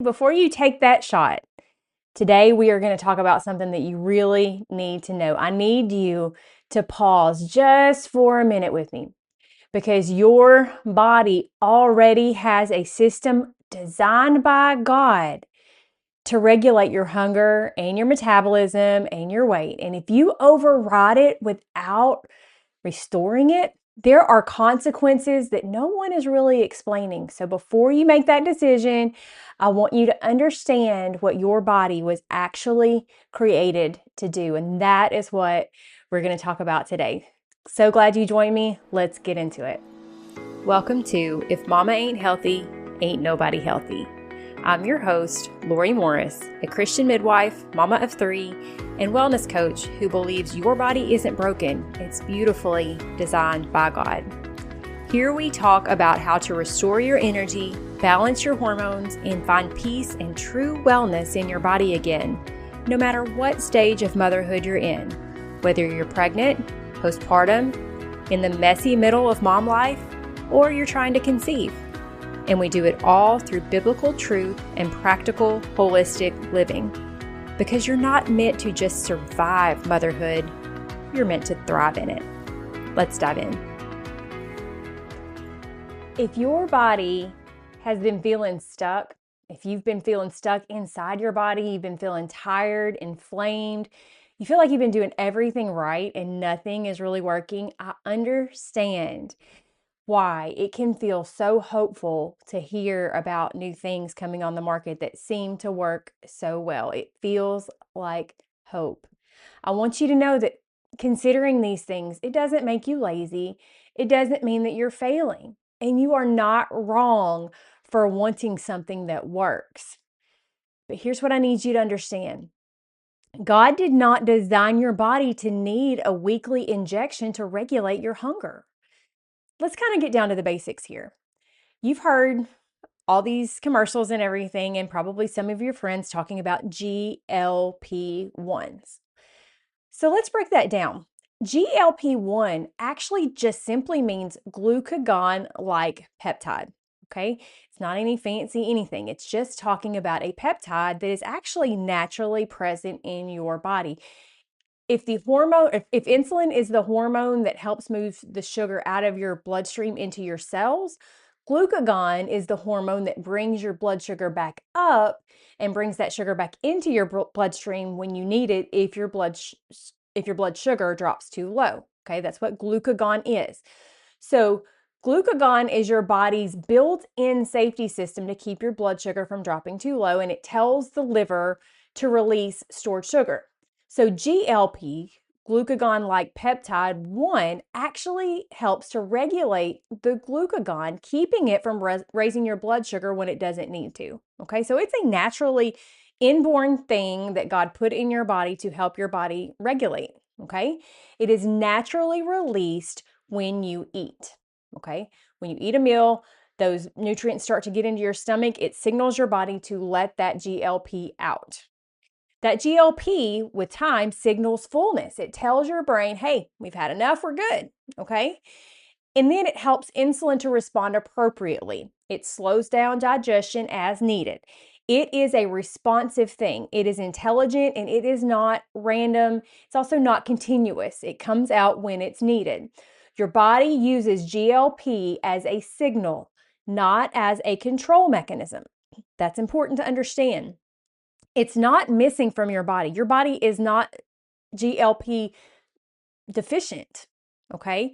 Before you take that shot, today we are going to talk about something that you really need to know. I need you to pause just for a minute with me because your body already has a system designed by God to regulate your hunger and your metabolism and your weight. And if you override it without restoring it, there are consequences that no one is really explaining. So before you make that decision, I want you to understand what your body was actually created to do. And that is what we're going to talk about today. So glad you joined me. Let's get into it. Welcome to If Mama Ain't Healthy, Ain't Nobody Healthy. I'm your host, Lori Morris, a Christian midwife, mama of 3, and wellness coach who believes your body isn't broken, it's beautifully designed by God. Here we talk about how to restore your energy, balance your hormones, and find peace and true wellness in your body again, no matter what stage of motherhood you're in, whether you're pregnant, postpartum, in the messy middle of mom life, or you're trying to conceive. And we do it all through biblical truth and practical, holistic living. Because you're not meant to just survive motherhood, you're meant to thrive in it. Let's dive in. If your body has been feeling stuck, if you've been feeling stuck inside your body, you've been feeling tired, inflamed, you feel like you've been doing everything right and nothing is really working, I understand why it can feel so hopeful to hear about new things coming on the market that seem to work so well. It feels like hope. I want you to know that considering these things, it doesn't make you lazy. It doesn't mean that you're failing. And you are not wrong for wanting something that works. But here's what I need you to understand. God did not design your body to need a weekly injection to regulate your hunger. Let's kind of get down to the basics here. You've heard all these commercials and everything, and probably some of your friends talking about GLP-1s. So let's break that down. GLP-1 actually just simply means glucagon-like peptide. Okay, it's not any fancy anything. It's just talking about a peptide that is actually naturally present in your body. If insulin is the hormone that helps move the sugar out of your bloodstream into your cells, glucagon is the hormone that brings your blood sugar back up and brings that sugar back into your bloodstream when you need it if your blood sugar drops too low. Okay, that's what glucagon is. So glucagon is your body's built-in safety system to keep your blood sugar from dropping too low, and it tells the liver to release stored sugar. So GLP, glucagon-like peptide 1, actually helps to regulate the glucagon, keeping it from raising your blood sugar when it doesn't need to. Okay, so it's a naturally inborn thing that God put in your body to help your body regulate. Okay, it is naturally released when you eat. Okay, when you eat a meal, those nutrients start to get into your stomach. It signals your body to let that GLP out. That GLP with time signals fullness. It tells your brain, hey, we've had enough, we're good, okay? And then it helps insulin to respond appropriately. It slows down digestion as needed. It is a responsive thing. It is intelligent and it is not random. It's also not continuous. It comes out when it's needed. Your body uses GLP as a signal, not as a control mechanism. That's important to understand. It's not missing from your body. Your body is not GLP deficient, okay?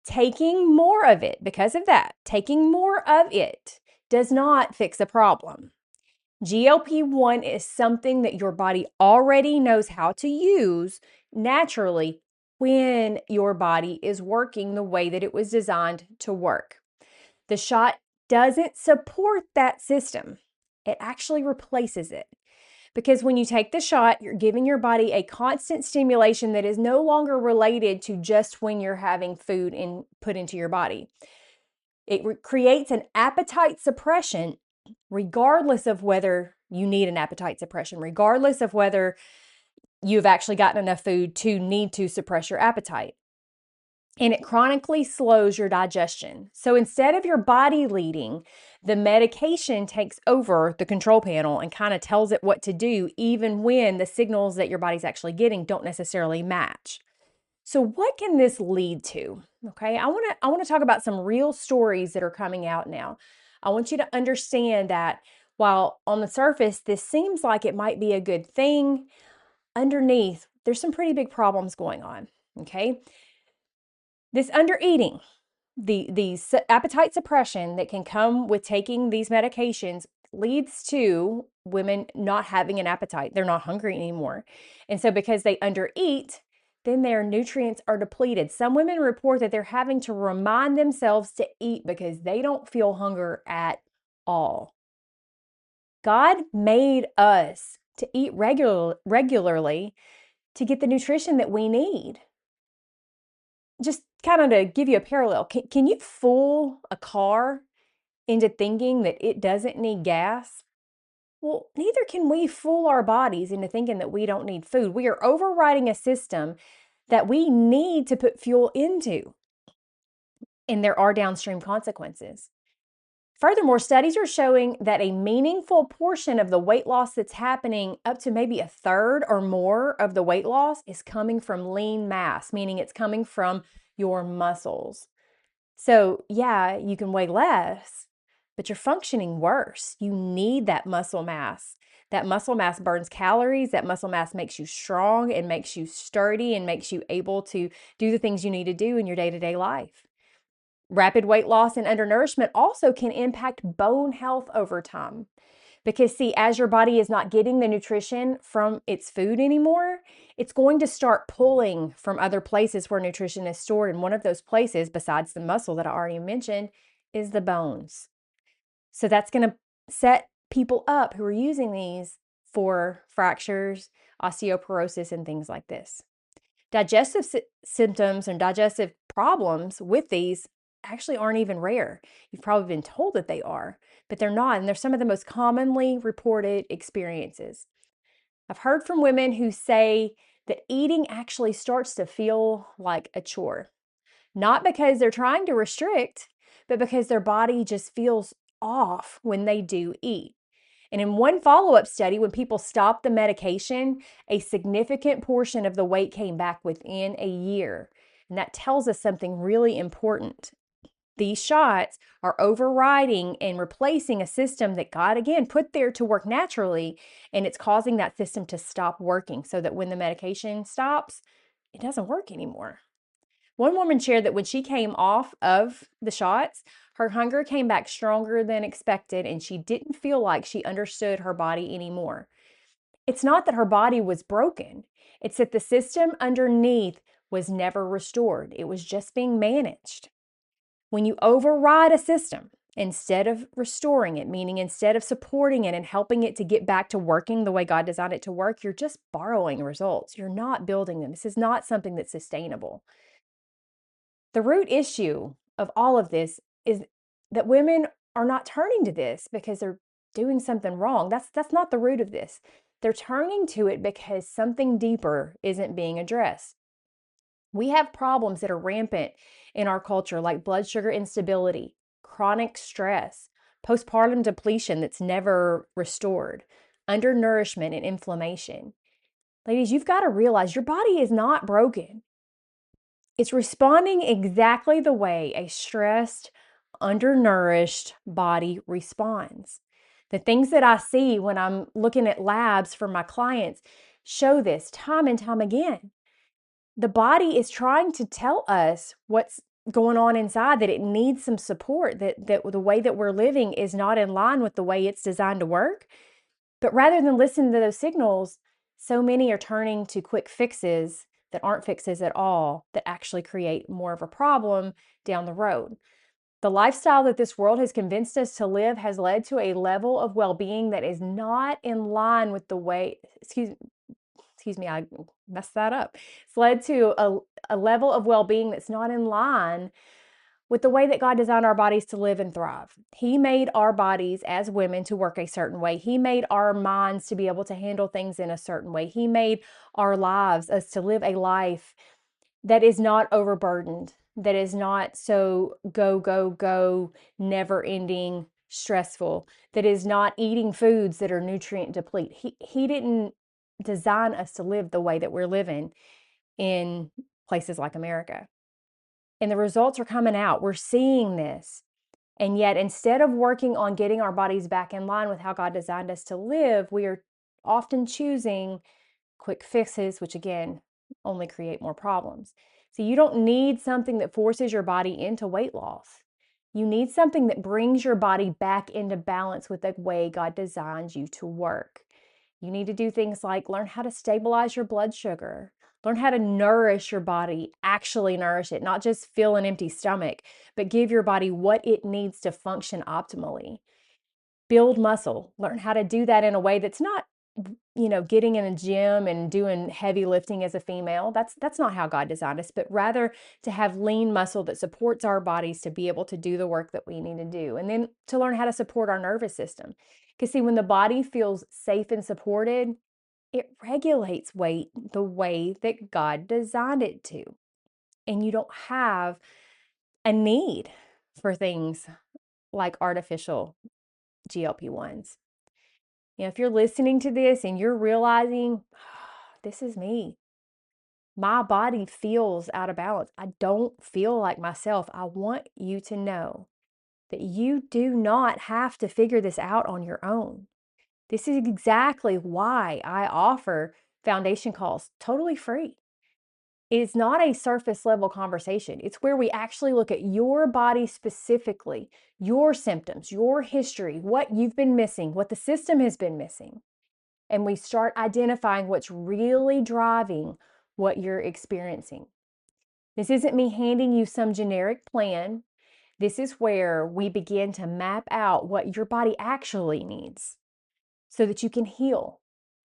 Taking more of it, because of that, taking more of it does not fix a problem. GLP-1 is something that your body already knows how to use naturally when your body is working the way that it was designed to work. The shot doesn't support that system. It actually replaces it. Because when you take the shot, you're giving your body a constant stimulation that is no longer related to just when you're having food put into your body. It creates an appetite suppression regardless of whether you need an appetite suppression, regardless of whether you've actually gotten enough food to need to suppress your appetite. and it chronically slows your digestion. So instead of your body leading, the medication takes over the control panel and kind of tells it what to do, even when the signals that your body's actually getting don't necessarily match. So what can this lead to? Okay, I want to talk about some real stories that are coming out now. I want you to understand that while on the surface this seems like it might be a good thing, underneath there's some pretty big problems going on. Okay, this undereating, the appetite suppression that can come with taking these medications leads to women not having an appetite. They're not hungry anymore. And so because they undereat, then their nutrients are depleted. Some women report that they're having to remind themselves to eat because they don't feel hunger at all. God made us to eat regularly to get the nutrition that we need. Just kind of to give you a parallel, can you fool a car into thinking that it doesn't need gas? Well, neither can we fool our bodies into thinking that we don't need food. We are overriding a system that we need to put fuel into, and there are downstream consequences. Furthermore, studies are showing that a meaningful portion of the weight loss that's happening, up to maybe a third or more of the weight loss, is coming from lean mass, meaning it's coming from your muscles. So, yeah, you can weigh less, but you're functioning worse. You need that muscle mass. That muscle mass burns calories. That muscle mass makes you strong and makes you sturdy and makes you able to do the things you need to do in your day-to-day life. Rapid weight loss and undernourishment also can impact bone health over time. Because, see, as your body is not getting the nutrition from its food anymore, it's going to start pulling from other places where nutrition is stored. And one of those places, besides the muscle that I already mentioned, is the bones. So that's going to set people up who are using these for fractures, osteoporosis, and things like this. Digestive symptoms and digestive problems with these actually aren't even rare. You've probably been told that they are, but they're not. And they're some of the most commonly reported experiences. I've heard from women who say that eating actually starts to feel like a chore, not because they're trying to restrict, but because their body just feels off when they do eat. And in one follow-up study, when people stopped the medication, a significant portion of the weight came back within a year. And that tells us something really important. These shots are overriding and replacing a system that God, again, put there to work naturally, and it's causing that system to stop working so that when the medication stops, it doesn't work anymore. One woman shared that when she came off of the shots, her hunger came back stronger than expected, and she didn't feel like she understood her body anymore. It's not that her body was broken. It's that the system underneath was never restored. It was just being managed. When you override a system, instead of restoring it, meaning instead of supporting it and helping it to get back to working the way God designed it to work, you're just borrowing results. You're not building them. This is not something that's sustainable. The root issue of all of this is that women are not turning to this because they're doing something wrong. That's not the root of this. They're turning to it because something deeper isn't being addressed. We have problems that are rampant in our culture, like blood sugar instability, chronic stress, postpartum depletion that's never restored, undernourishment, and inflammation. Ladies, you've got to realize your body is not broken. It's responding exactly the way a stressed, undernourished body responds. The things that I see when I'm looking at labs for my clients show this time and time again. The body is trying to tell us what's going on inside, that it needs some support, that the way that we're living is not in line with the way it's designed to work. But rather than listen to those signals, so many are turning to quick fixes that aren't fixes at all, that actually create more of a problem down the road. The lifestyle that this world has convinced us to live has led to a level of well-being that is not in line with the way, excuse me, I messed that up. It's led to a level of well-being that's not in line with the way that God designed our bodies to live and thrive. He made our bodies as women to work a certain way. He made our minds to be able to handle things in a certain way. He made our lives us to live a life that is not overburdened, that is not so go, go, go, never ending, stressful, that is not eating foods that are nutrient deplete. He didn't design us to live the way that we're living in places like America. And the results are coming out. We're seeing this. And yet, instead of working on getting our bodies back in line with how God designed us to live, we are often choosing quick fixes, which again, only create more problems. So you don't need something that forces your body into weight loss. You need something that brings your body back into balance with the way God designed you to work. You need to do things like learn how to stabilize your blood sugar, learn how to nourish your body, actually nourish it, not just fill an empty stomach, but give your body what it needs to function optimally. Build muscle, learn how to do that in a way that's not, getting in a gym and doing heavy lifting as a female. That's not how God designed us, but rather to have lean muscle that supports our bodies to be able to do the work that we need to do. And then to learn how to support our nervous system. Because see, when the body feels safe and supported, it regulates weight the way that God designed it to. And you don't have a need for things like artificial GLP-1s. If you're listening to this and you're realizing, this is me. My body feels out of balance. I don't feel like myself. I want you to know that you do not have to figure this out on your own. This is exactly why I offer foundation calls totally free. It's not a surface level conversation. It's where we actually look at your body specifically, your symptoms, your history, what you've been missing, what the system has been missing. And we start identifying what's really driving what you're experiencing. This isn't me handing you some generic plan. This is where we begin to map out what your body actually needs so that you can heal,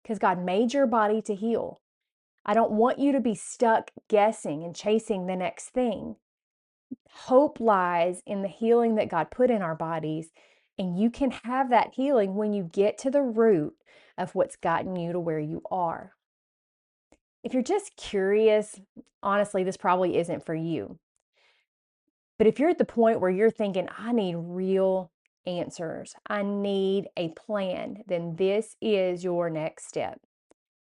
because God made your body to heal. I don't want you to be stuck guessing and chasing the next thing. Hope lies in the healing that God put in our bodies, and you can have that healing when you get to the root of what's gotten you to where you are. If you're just curious, honestly, this probably isn't for you. But if you're at the point where you're thinking, I need real answers, I need a plan, then this is your next step.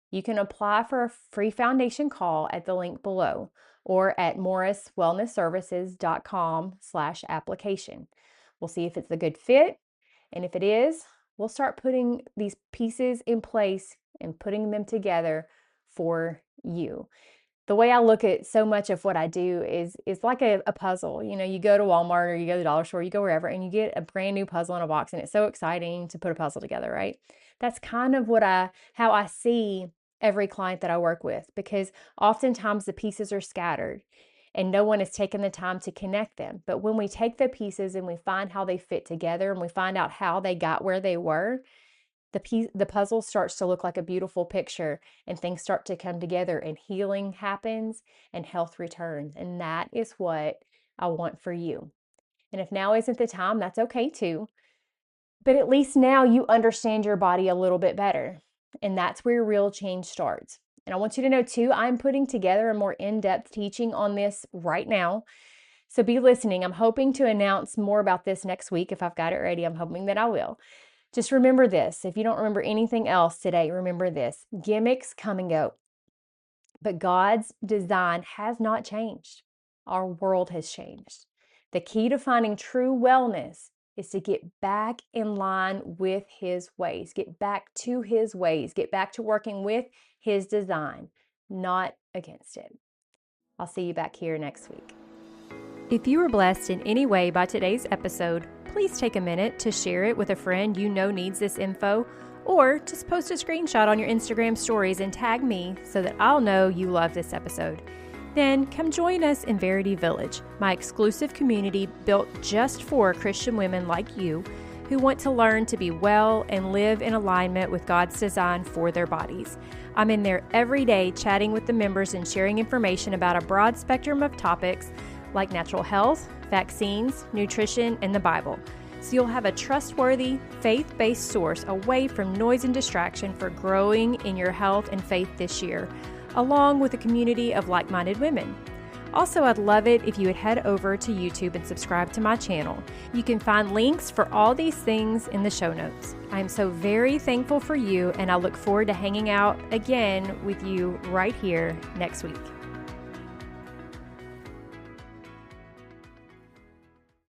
You can apply for a free foundation call at the link below or at morriswellnessservices.com/application. We'll see if it's a good fit. And if it is, we'll start putting these pieces in place and putting them together for you. The way I look at so much of what I do is like a puzzle. You go to Walmart or you go to the dollar store, you go wherever, and you get a brand new puzzle in a box, and it's so exciting to put a puzzle together, right? That's kind of how I see every client that I work with, because oftentimes the pieces are scattered and no one has taken the time to connect them. But when we take the pieces and we find how they fit together and we find out how they got where they were, the puzzle starts to look like a beautiful picture, and things start to come together, and healing happens and health returns. And that is what I want for you. And if now isn't the time, that's okay too. But at least now you understand your body a little bit better. And that's where real change starts. And I want you to know too, I'm putting together a more in-depth teaching on this right now. So be listening. I'm hoping to announce more about this next week. If I've got it ready, I'm hoping that I will. Just remember this. If you don't remember anything else today, remember this. Gimmicks come and go, but God's design has not changed. Our world has changed. The key to finding true wellness is to get back in line with His ways, get back to His ways, get back to working with His design, not against it. I'll see you back here next week. If you were blessed in any way by today's episode, please take a minute to share it with a friend you know needs this info, or just post a screenshot on your Instagram stories and tag me so that I'll know you love this episode. Then come join us in Verity Village, my exclusive community built just for Christian women like you who want to learn to be well and live in alignment with God's design for their bodies. I'm in there every day chatting with the members and sharing information about a broad spectrum of topics like natural health, vaccines, nutrition, and the Bible. So you'll have a trustworthy, faith-based source away from noise and distraction for growing in your health and faith this year, along with a community of like-minded women. Also, I'd love it if you would head over to YouTube and subscribe to my channel. You can find links for all these things in the show notes. I am so very thankful for you, and I look forward to hanging out again with you right here next week.